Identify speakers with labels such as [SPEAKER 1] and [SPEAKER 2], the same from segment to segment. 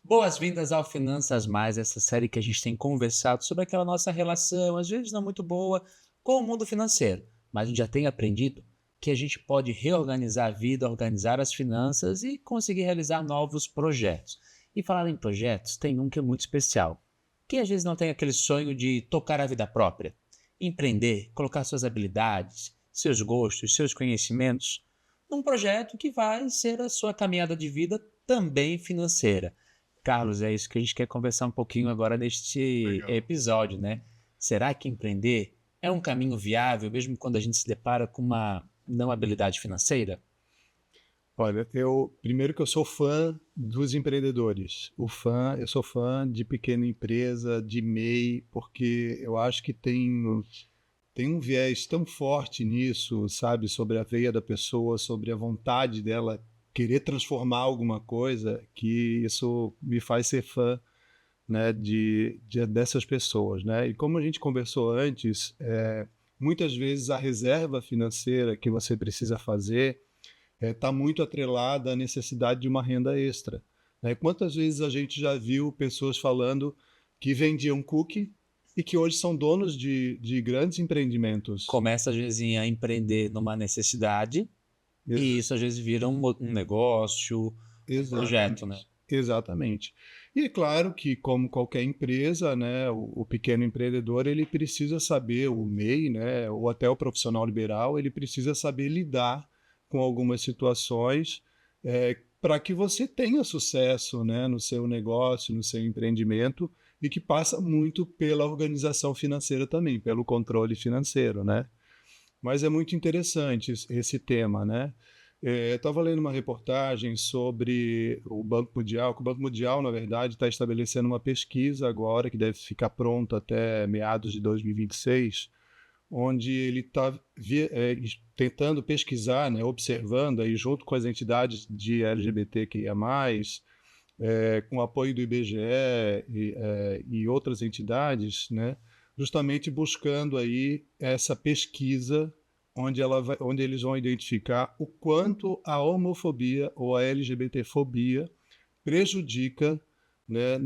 [SPEAKER 1] Boas-vindas ao Finanças Mais, essa série que a gente tem conversado sobre aquela nossa relação, às vezes não muito boa, com o mundo financeiro. Mas a gente já tem aprendido que a gente pode reorganizar a vida, organizar as finanças e conseguir realizar novos projetos. E falar em projetos, tem um que é muito especial. Quem às vezes não tem aquele sonho de tocar a vida própria, empreender, colocar suas habilidades, seus gostos, seus conhecimentos num projeto que vai ser a sua caminhada de vida também financeira. Carlos, é isso que a gente quer conversar um pouquinho agora neste
[SPEAKER 2] Legal.
[SPEAKER 1] episódio, né? Será que empreender é um caminho viável, mesmo quando a gente se depara com uma não habilidade financeira?
[SPEAKER 2] Olha, eu primeiro que eu sou fã dos empreendedores. Eu sou fã de pequena empresa, de MEI, porque eu acho que tem um viés tão forte nisso, sabe, sobre a veia da pessoa, sobre a vontade dela querer transformar alguma coisa, que isso me faz ser fã, né, dessas pessoas, né? E como a gente conversou antes, muitas vezes a reserva financeira que você precisa fazer está muito atrelada à necessidade de uma renda extra, né? Quantas vezes a gente já viu pessoas falando que vendiam cookie e que hoje são donos de grandes empreendimentos?
[SPEAKER 1] Começa às vezes a empreender numa necessidade e
[SPEAKER 2] Ex-
[SPEAKER 1] isso às vezes vira um negócio, um projeto, né?
[SPEAKER 2] Exatamente. Exatamente. E é claro que, como qualquer empresa, né, o pequeno empreendedor ele precisa saber, o MEI, né, ou até o profissional liberal, ele precisa saber lidar com algumas situações para que você tenha sucesso, né, no seu negócio, no seu empreendimento, e que passa muito pela organização financeira também, pelo controle financeiro, né? Mas é muito interessante esse tema, né? Eu estava lendo uma reportagem sobre o Banco Mundial, que o Banco Mundial, na verdade, está estabelecendo uma pesquisa agora, que deve ficar pronta até meados de 2026, onde ele está tentando pesquisar, né, observando, aí, junto com as entidades de LGBTQIA+, com o apoio do IBGE e outras entidades, né, justamente buscando aí essa pesquisa onde eles vão identificar o quanto a homofobia ou a LGBTfobia prejudica, né,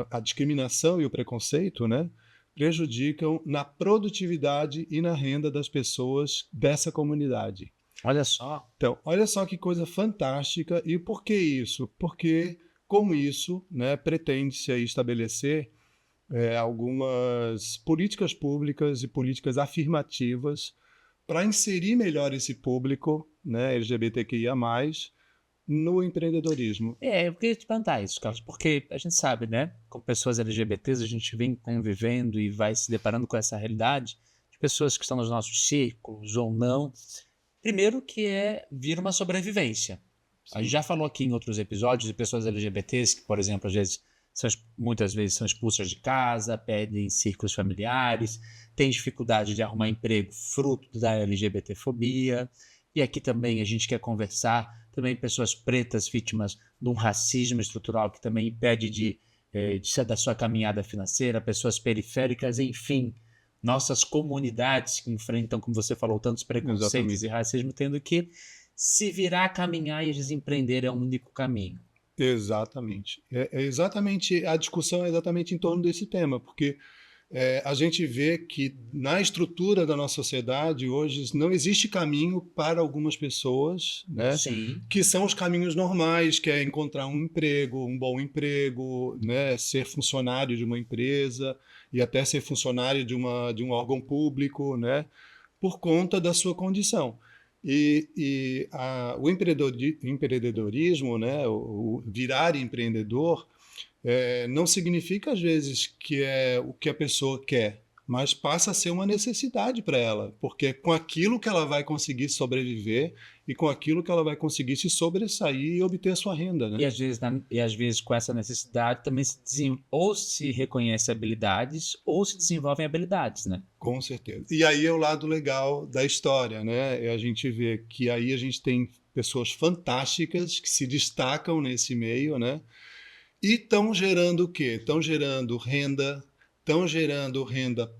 [SPEAKER 2] a discriminação e o preconceito, né, prejudicam na produtividade e na renda das pessoas dessa comunidade.
[SPEAKER 1] Olha só,
[SPEAKER 2] Então, olha só que coisa fantástica. E por que isso? Porque com isso, né, pretende-se aí estabelecer algumas políticas públicas e políticas afirmativas para inserir melhor esse público, né, LGBTQIA+, no empreendedorismo.
[SPEAKER 1] eu queria te perguntar isso, Carlos, porque a gente sabe, né? Com pessoas LGBTs, a gente vem convivendo e vai se deparando com essa realidade de pessoas que estão nos nossos círculos ou não. Primeiro que vir uma sobrevivência. A gente
[SPEAKER 2] Sim,
[SPEAKER 1] já falou aqui em outros episódios de pessoas LGBTs que, por exemplo, às vezes muitas vezes são expulsas de casa, perdem círculos familiares, têm dificuldade de arrumar emprego fruto da LGBTfobia. E aqui também a gente quer conversar também pessoas pretas vítimas de um racismo estrutural que também impede de ser da sua caminhada financeira, pessoas periféricas, enfim, nossas comunidades que enfrentam, como você falou, tantos preconceitos e
[SPEAKER 2] exatamente.
[SPEAKER 1] racismo, tendo que se virar, caminhar e desempreender é o único caminho.
[SPEAKER 2] Exatamente. A discussão é exatamente em torno desse tema, porque a gente vê que na estrutura da nossa sociedade hoje não existe caminho para algumas pessoas, né,
[SPEAKER 1] Sim,
[SPEAKER 2] que são os caminhos normais, que é encontrar um emprego, um bom emprego, né, ser funcionário de uma empresa e até ser funcionário de um órgão público, né, por conta da sua condição. O empreendedorismo, né, o virar empreendedor, não significa às vezes que é o que a pessoa quer, mas passa a ser uma necessidade para ela, porque é com aquilo que ela vai conseguir sobreviver e com aquilo que ela vai conseguir se sobressair e obter a sua renda,
[SPEAKER 1] e
[SPEAKER 2] né?
[SPEAKER 1] às vezes com essa necessidade também ou se reconhece habilidades ou se desenvolvem habilidades, né?
[SPEAKER 2] Com certeza. E aí é o lado legal da história, né? A gente vê que aí a gente tem pessoas fantásticas que se destacam nesse meio, né? E estão gerando o quê? Estão gerando renda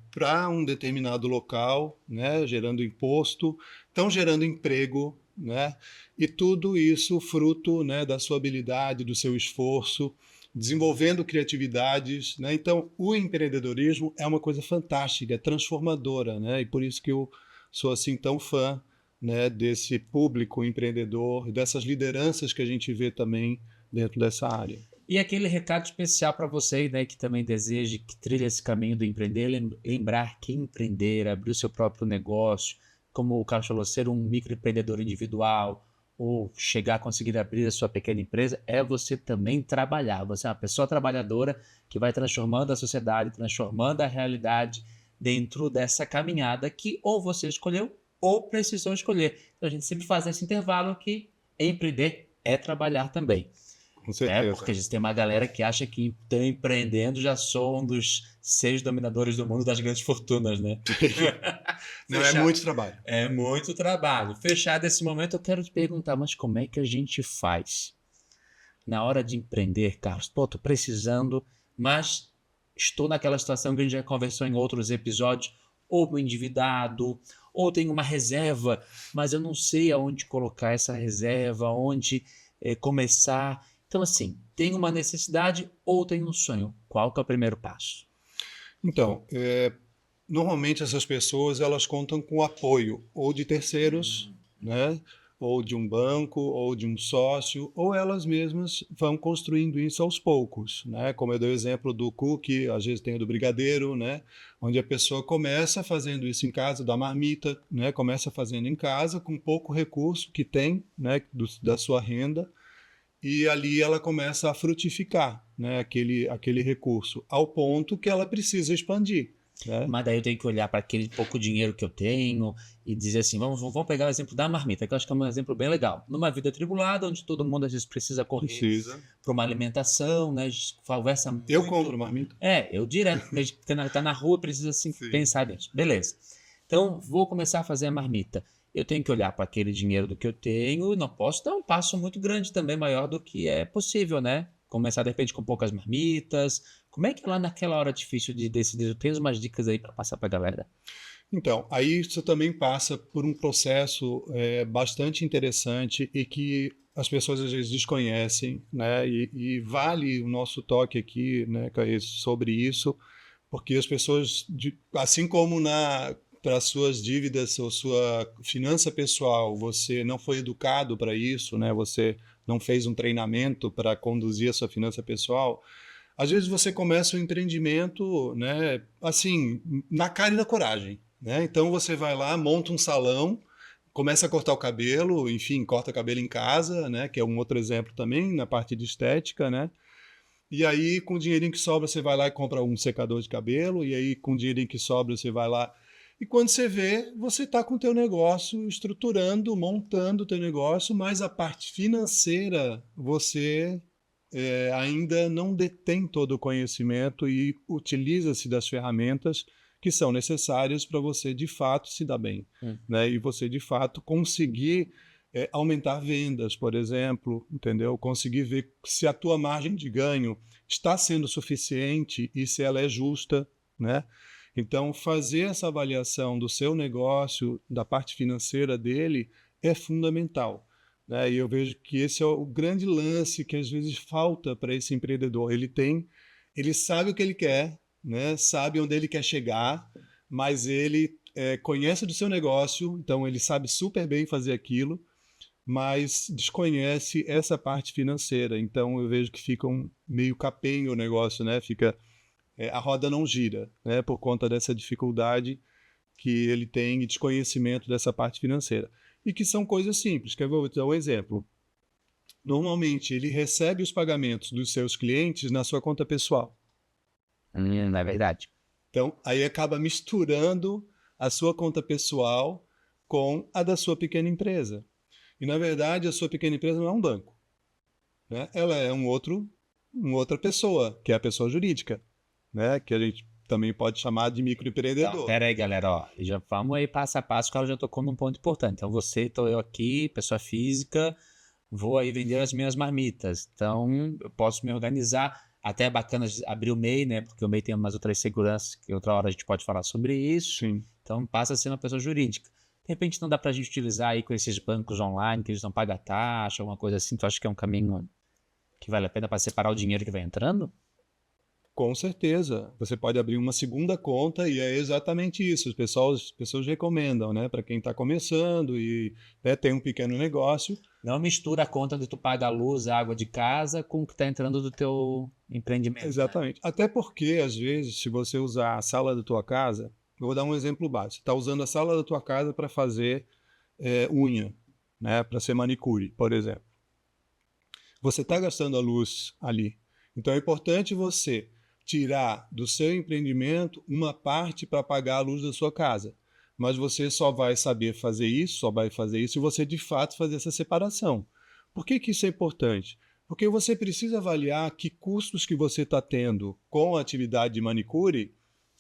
[SPEAKER 2] para um determinado local, né? Gerando imposto, estão gerando emprego, né? E tudo isso fruto, né, da sua habilidade, do seu esforço, desenvolvendo criatividades, né? Então, o empreendedorismo é uma coisa fantástica, é transformadora, né? E por isso que eu sou assim tão fã, né, desse público empreendedor, dessas lideranças que a gente vê também dentro dessa área.
[SPEAKER 1] E aquele recado especial para você, né, que também deseja que trilhe esse caminho do empreender, lembrar que empreender, abrir o seu próprio negócio, como o Carlos falou, ser um microempreendedor individual ou chegar a conseguir abrir a sua pequena empresa, é você também trabalhar. Você é uma pessoa trabalhadora que vai transformando a sociedade, transformando a realidade dentro dessa caminhada que ou você escolheu ou precisou escolher. Então a gente sempre faz esse intervalo que empreender é trabalhar também.
[SPEAKER 2] Com
[SPEAKER 1] É,
[SPEAKER 2] certeza.
[SPEAKER 1] porque a gente tem uma galera que acha que estão empreendendo já sou um dos 6 dominadores do mundo das grandes fortunas, né?
[SPEAKER 2] Não é muito trabalho.
[SPEAKER 1] É muito trabalho. Fechado esse momento, eu quero te perguntar, mas como é que a gente faz na hora de empreender, Carlos? Pô, tô precisando, mas estou naquela situação que a gente já conversou em outros episódios, ou endividado, ou tenho uma reserva, mas eu não sei aonde colocar essa reserva, onde começar. Então, assim, tem uma necessidade ou tem um sonho. Qual que é o primeiro passo?
[SPEAKER 2] Então, normalmente essas pessoas elas contam com o apoio ou de terceiros, né? Ou de um banco, ou de um sócio, ou elas mesmas vão construindo isso aos poucos, né? Como eu dei o exemplo do cookie, às vezes tem o do brigadeiro, né? Onde a pessoa começa fazendo isso em casa, da marmita, né? Começa fazendo em casa com pouco recurso que tem, né? Da sua renda, e ali ela começa a frutificar, né? Aquele recurso, ao ponto que ela precisa expandir, né?
[SPEAKER 1] Mas daí eu tenho que olhar para aquele pouco dinheiro que eu tenho e dizer assim, vamos pegar o exemplo da marmita, que eu acho que é um exemplo bem legal. Numa vida tribulada, onde todo mundo às vezes precisa correr
[SPEAKER 2] Precisa.
[SPEAKER 1] para uma alimentação, né? A gente conversa
[SPEAKER 2] Eu
[SPEAKER 1] muito.
[SPEAKER 2] compro marmita.
[SPEAKER 1] Eu direto, a gente tá na rua, precisa assim
[SPEAKER 2] Sim.
[SPEAKER 1] pensar nisso. Beleza. Então, vou começar a fazer a marmita. Eu tenho que olhar para aquele dinheiro do que eu tenho e não posso dar um passo muito grande também, maior do que é possível, né? Começar de repente com poucas marmitas. Como é que é lá naquela hora difícil de decidir? Eu tenho umas dicas aí para passar para a galera.
[SPEAKER 2] Então, aí isso também passa por um processo bastante interessante e que as pessoas às vezes desconhecem, né? E vale o nosso toque aqui, né, Caís, sobre isso, porque as pessoas, assim como para suas dívidas ou sua finança pessoal, você não foi educado para isso, né? Você não fez um treinamento para conduzir a sua finança pessoal. Às vezes você começa o empreendimento, né, assim, na cara e na coragem, né? Então você vai lá, monta um salão, começa a cortar o cabelo, enfim, corta cabelo em casa, né, que é um outro exemplo também na parte de estética, né? E aí, com o dinheirinho que sobra, você vai lá e compra um secador de cabelo, e aí, com o dinheirinho que sobra, você vai lá. E quando você vê, você está com o teu negócio estruturando, montando o teu negócio, mas a parte financeira você ainda não detém todo o conhecimento e utiliza-se das ferramentas que são necessárias para você, de fato, se dar bem. Né? E você, de fato, conseguir aumentar vendas, por exemplo, entendeu? Conseguir ver se a tua margem de ganho está sendo suficiente e se ela é justa, né? Então, fazer essa avaliação do seu negócio, da parte financeira dele, é fundamental, né? E eu vejo que esse é o grande lance que às vezes falta para esse empreendedor. Ele sabe o que ele quer, né? Sabe onde ele quer chegar, mas ele conhece do seu negócio, então ele sabe super bem fazer aquilo, mas desconhece essa parte financeira. Então eu vejo que fica meio capenga o negócio, né? A roda não gira, né? Por conta dessa dificuldade que ele tem e desconhecimento dessa parte financeira. E que são coisas simples. Que eu vou dar um exemplo. Normalmente ele recebe os pagamentos dos seus clientes na sua conta pessoal.
[SPEAKER 1] Não é verdade.
[SPEAKER 2] Então aí acaba misturando a sua conta pessoal com a da sua pequena empresa. E, na verdade, a sua pequena empresa não é um banco, né? Ela é uma outra pessoa, que é a pessoa jurídica, né? Que a gente também pode chamar de microempreendedor.
[SPEAKER 1] Então, pera aí, galera, ó, já vamos aí passo a passo, que ela já tocou num ponto importante. Então, estou eu aqui, pessoa física, vou aí vender as minhas marmitas. Então, eu posso me organizar. Até é bacana abrir o MEI, né? Porque o MEI tem umas outras seguranças, que outra hora a gente pode falar sobre isso.
[SPEAKER 2] Sim.
[SPEAKER 1] Então, passa a ser uma pessoa jurídica. De repente não dá para a gente utilizar aí com esses bancos online, que eles não pagam taxa, alguma coisa assim. Tu acha que é um caminho que vale a pena para separar o dinheiro que vai entrando?
[SPEAKER 2] Com certeza. Você pode abrir uma segunda conta e é exatamente isso. As pessoas recomendam, né? Para quem está começando e né, tem um pequeno negócio.
[SPEAKER 1] Não mistura a conta onde tu paga a luz, a água de casa com o que está entrando do teu empreendimento, né?
[SPEAKER 2] Exatamente. Até porque, às vezes, se você usar a sala da tua casa, eu vou dar um exemplo básico. Você está usando a sala da tua casa para fazer unha, né? Para ser manicure, por exemplo. Você está gastando a luz ali. Então é importante você tirar do seu empreendimento uma parte para pagar a luz da sua casa. Mas você só vai saber fazer isso, só vai fazer isso se você de fato fazer essa separação. Por que isso é importante? Porque você precisa avaliar que custos que você está tendo com a atividade de manicure,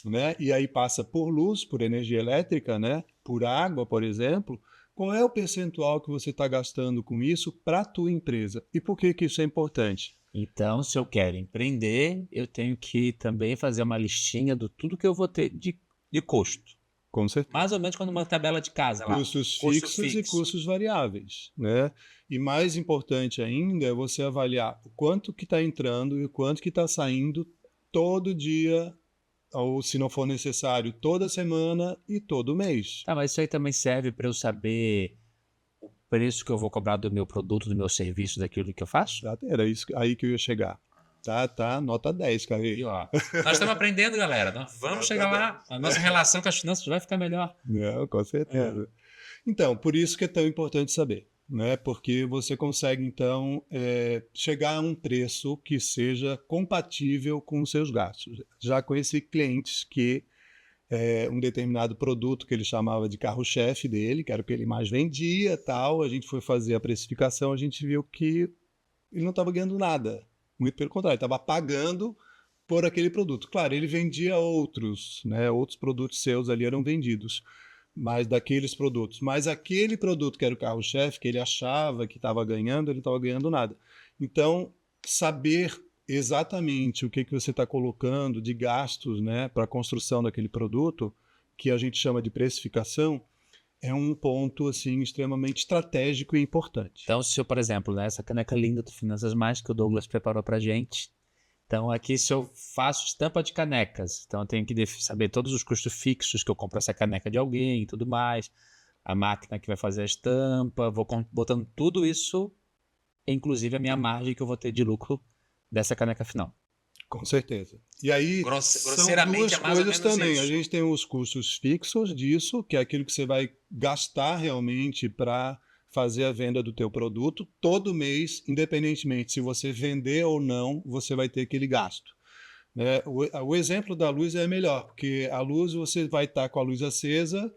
[SPEAKER 2] né? E aí passa por luz, por energia elétrica, né? Por água, por exemplo. Qual é o percentual que você está gastando com isso para a tua empresa? E por que isso é importante?
[SPEAKER 1] Então, se eu quero empreender, eu tenho que também fazer uma listinha do tudo que eu vou ter de custo.
[SPEAKER 2] Com certeza.
[SPEAKER 1] Mais ou menos como uma tabela de casa lá.
[SPEAKER 2] Custos
[SPEAKER 1] Custo
[SPEAKER 2] fixos e
[SPEAKER 1] fixo.
[SPEAKER 2] custos variáveis, né? E mais importante ainda é você avaliar o quanto que está entrando e o quanto que está saindo todo dia, ou se não for necessário, toda semana e todo mês.
[SPEAKER 1] Tá, mas isso aí também serve para eu saber o preço que eu vou cobrar do meu produto, do meu serviço, daquilo que eu faço?
[SPEAKER 2] Tá? Era isso aí que eu ia chegar. Tá, nota 10, cara.
[SPEAKER 1] E ó, nós estamos aprendendo, galera. Nós vamos chegar lá. A nossa relação com as finanças vai ficar melhor.
[SPEAKER 2] Não, com certeza. Então, por isso que é tão importante saber, né? Porque você consegue, então, chegar a um preço que seja compatível com os seus gastos. Já conheci clientes que um determinado produto que ele chamava de carro-chefe dele, que era o que ele mais vendia, tal, a gente foi fazer a precificação, a gente viu que ele não estava ganhando nada. Muito pelo contrário, ele estava pagando por aquele produto. Claro, ele vendia outros, né? Outros produtos seus ali eram vendidos, mas daqueles produtos. Mas aquele produto que era o carro-chefe, que ele achava que estava ganhando, ele não estava ganhando nada. Então, saber exatamente o que você está colocando de gastos, né, para a construção daquele produto, que a gente chama de precificação, é um ponto assim extremamente estratégico e importante.
[SPEAKER 1] Então, se eu, por exemplo, né, essa caneca linda do Finanças Mais que o Douglas preparou para gente. Então, aqui se eu faço estampa de canecas, então eu tenho que saber todos os custos fixos que eu compro essa caneca de alguém e tudo mais, a máquina que vai fazer a estampa, vou botando tudo isso, inclusive a minha margem que eu vou ter de lucro dessa caneca final.
[SPEAKER 2] Com certeza. E aí,
[SPEAKER 1] grosseiramente,
[SPEAKER 2] são
[SPEAKER 1] é mais ou
[SPEAKER 2] duas coisas
[SPEAKER 1] menos
[SPEAKER 2] também.
[SPEAKER 1] isso.
[SPEAKER 2] A gente tem os custos fixos disso, que é aquilo que você vai gastar realmente para fazer a venda do teu produto. Todo mês, independentemente se você vender ou não, você vai ter aquele gasto. Né? O exemplo da luz é melhor, porque a luz você vai estar com a luz acesa,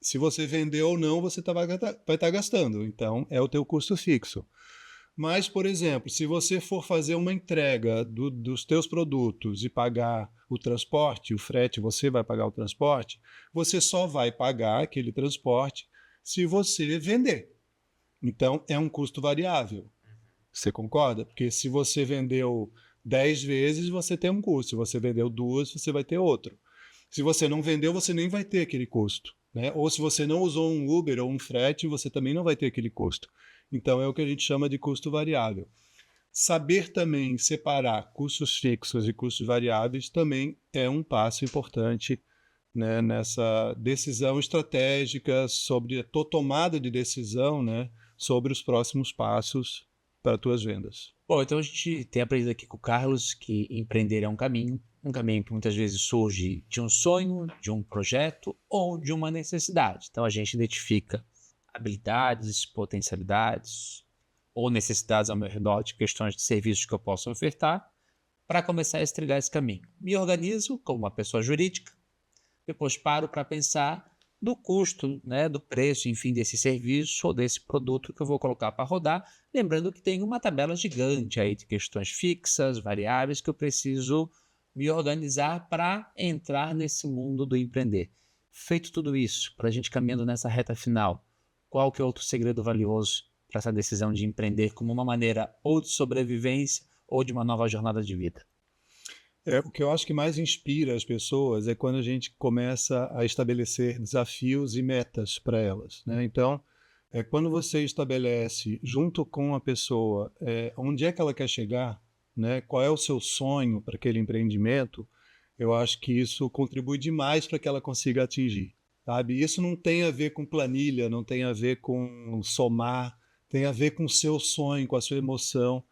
[SPEAKER 2] se você vender ou não, você vai estar gastando. Então, é o teu custo fixo. Mas, por exemplo, se você for fazer uma entrega dos teus produtos e pagar o transporte, o frete, você vai pagar o transporte, você só vai pagar aquele transporte se você vender. Então, é um custo variável. Você concorda? Porque se você vendeu 10 vezes, você tem um custo. Se você vendeu 2, você vai ter outro. Se você não vendeu, você nem vai ter aquele custo. Né? Ou se você não usou um Uber ou um frete, você também não vai ter aquele custo. Então, é o que a gente chama de custo variável. Saber também separar custos fixos e custos variáveis também é um passo importante, né, nessa decisão estratégica sobre a tua tomada de decisão, né, sobre os próximos passos para as tuas vendas.
[SPEAKER 1] Bom, então a gente tem aprendido aqui com o Carlos que empreender é um caminho que muitas vezes surge de um sonho, de um projeto ou de uma necessidade. Então a gente identifica habilidades, potencialidades ou necessidades ao meu redor de questões de serviços que eu possa ofertar para começar a trilhar esse caminho. Me organizo como uma pessoa jurídica, depois paro para pensar do custo, né, do preço, enfim, desse serviço ou desse produto que eu vou colocar para rodar, lembrando que tem uma tabela gigante aí de questões fixas, variáveis, que eu preciso me organizar para entrar nesse mundo do empreender. Feito tudo isso, para a gente caminhando nessa reta final, qual que é outro segredo valioso para essa decisão de empreender como uma maneira ou de sobrevivência ou de uma nova jornada de vida?
[SPEAKER 2] O que eu acho que mais inspira as pessoas é quando a gente começa a estabelecer desafios e metas para elas, né? Então, quando você estabelece junto com a pessoa onde é que ela quer chegar, né? Qual é o seu sonho para aquele empreendimento, eu acho que isso contribui demais para que ela consiga atingir, sabe? Isso não tem a ver com planilha, não tem a ver com somar, tem a ver com o seu sonho, com a sua emoção.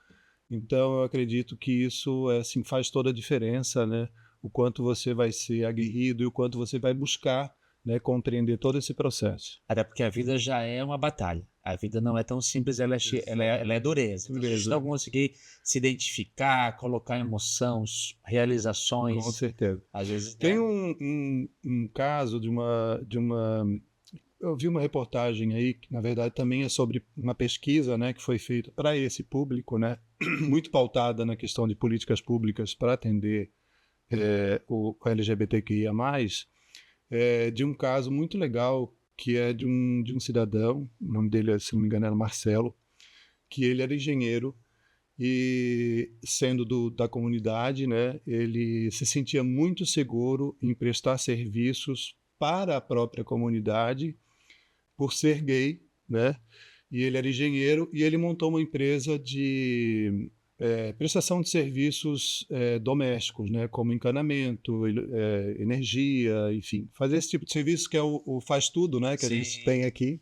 [SPEAKER 2] Então, eu acredito que isso assim, faz toda a diferença, né? O quanto você vai ser aguerrido e o quanto você vai buscar, né, compreender todo esse processo.
[SPEAKER 1] Até porque a vida já é uma batalha. A vida não é tão simples, ela é dureza. Então, se a gente
[SPEAKER 2] Beleza,
[SPEAKER 1] não conseguir se identificar, colocar emoções,
[SPEAKER 2] com
[SPEAKER 1] realizações,
[SPEAKER 2] certeza.
[SPEAKER 1] às vezes,
[SPEAKER 2] Tem
[SPEAKER 1] né?
[SPEAKER 2] um caso de uma. Eu vi uma reportagem aí, que na verdade também é sobre uma pesquisa, né, que foi feita para esse público, né, muito pautada na questão de políticas públicas para atender o LGBTQIA+, de um caso muito legal que é de um cidadão, o nome dele, se não me engano, era Marcelo, que ele era engenheiro e, sendo da comunidade, né, ele se sentia muito seguro em prestar serviços para a própria comunidade por ser gay, né? E ele era engenheiro e ele montou uma empresa de prestação de serviços domésticos, né? Como encanamento, energia, enfim, fazer esse tipo de serviço que é o faz tudo, né? Que a gente
[SPEAKER 1] Sim,
[SPEAKER 2] tem aqui.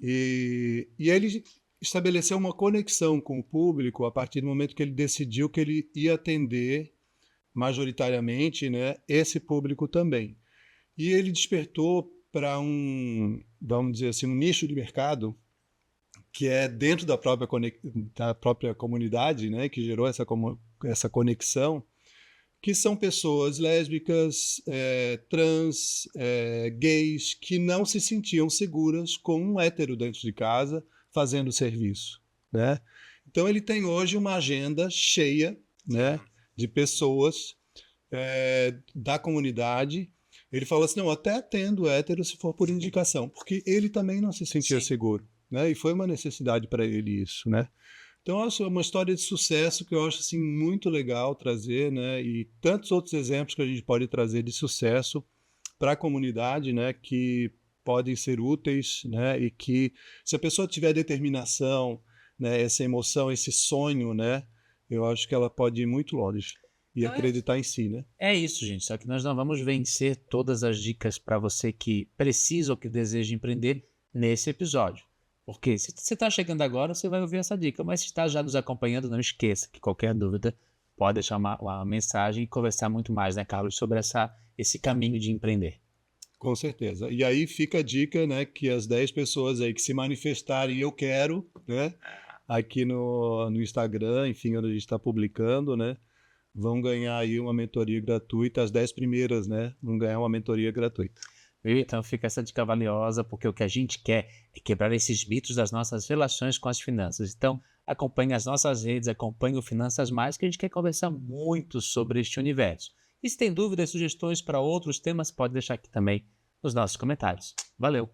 [SPEAKER 2] E ele estabeleceu uma conexão com o público a partir do momento que ele decidiu que ele ia atender majoritariamente, né, esse público também. E ele despertou para vamos dizer assim, um nicho de mercado que é dentro da própria comunidade, né, que gerou essa conexão, que são pessoas lésbicas, trans, gays, que não se sentiam seguras com um hétero dentro de casa fazendo serviço, né? Então ele tem hoje uma agenda cheia, né, de pessoas da comunidade. Ele fala assim, não, até atendo hétero se for por indicação, porque ele também não se sentia
[SPEAKER 1] sim.
[SPEAKER 2] seguro, né? E foi uma necessidade para ele isso, né? Então, eu acho uma história de sucesso que eu acho assim muito legal trazer, né? E tantos outros exemplos que a gente pode trazer de sucesso para a comunidade, né? Que podem ser úteis, né? E que, se a pessoa tiver determinação, né? Essa emoção, esse sonho, né? Eu acho que ela pode ir muito longe e
[SPEAKER 1] Então é,
[SPEAKER 2] acreditar em si, né?
[SPEAKER 1] é isso, gente. Só que nós não vamos vencer todas as dicas para você que precisa ou que deseja empreender nesse episódio. Porque se você está chegando agora, você vai ouvir essa dica. Mas se está já nos acompanhando, não esqueça que qualquer dúvida pode deixar uma mensagem e conversar muito mais, né, Carlos, sobre esse caminho de empreender.
[SPEAKER 2] Com certeza. E aí fica a dica, né, que as 10 pessoas aí que se manifestarem eu quero, né, aqui no Instagram, enfim, onde a gente está publicando, né, vão ganhar aí uma mentoria gratuita, as 10 primeiras, né, vão ganhar uma mentoria gratuita.
[SPEAKER 1] Viu? Então fica essa dica valiosa, porque o que a gente quer é quebrar esses mitos das nossas relações com as finanças. Então acompanhe as nossas redes, acompanhe o Finanças Mais, que a gente quer conversar muito sobre este universo. E se tem dúvidas, sugestões para outros temas, pode deixar aqui também nos nossos comentários. Valeu!